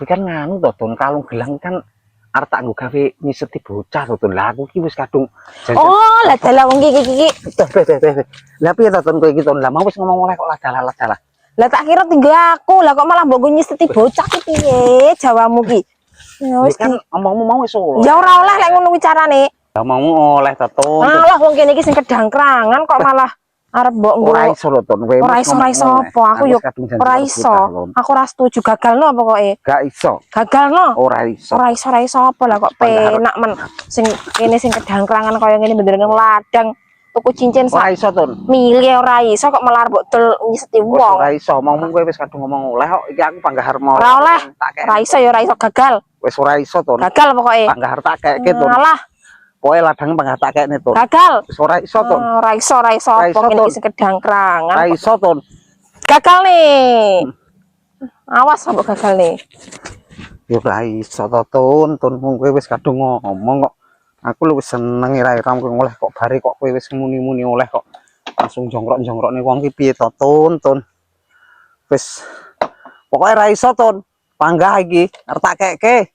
kan nganu to Ton kalung gelang kan arep tak nggo gawe nyiseti bocah to Ton. Lah aku ki wis kadung Oh, lah dalah wong iki. Lah piye to Ton kowe iki Ton? Lah mau wis ngomong oleh kok lah dalah. Lah tak kira tinggal aku, lah kok malah mbok nyiseti bocah ki piye jawamu ki? Ya wis kan omongmu mau wis oleh. Ya ora oleh lek ngono kuwi carane. Lah mau oleh to Ton. Alah wong kene iki sing kedangkrangan kok malah arep mbok nggo. Ora iso lho Ton. Ora iso apa? Aku yo ora iso. Aku ora setuju gagalno pokoke. Gak iso. Gagalno. Ora iso apa lah kok penak men sing kene sing kedangkrangan kaya ngene bener ladang tuku cincin ora iso Ton. Milih ora iso kok malah mbok dol nyiseti wong. Ora iso omongmu kowe wis kadung ngomong oleh kok iki aku panggah arep Ora oleh. Ora iso ya ora iso gagal. Wis ora iso Ton. Gagal pokoke. Panggah arep tak keke Ton. Alah. Pokoke ladang panggah tak kekne Ton. Gagal. Wis ora iso Ton. Ora iso apa kene iki sing kedangkrangan. Ora iso Ton. Gagal nih. Awas mbok gagal nih. Yo ora iso to Ton. Kowe wis kadung ngomong kok. Aku lu wis seneng ira-iram kowe oleh kok bare kok kowe wis muni-muni oleh kok langsung jongkrok-jongkrokne wong ki piye to Ton. Wis pokoke ra iso Ton. Panggah iki arep tak keke.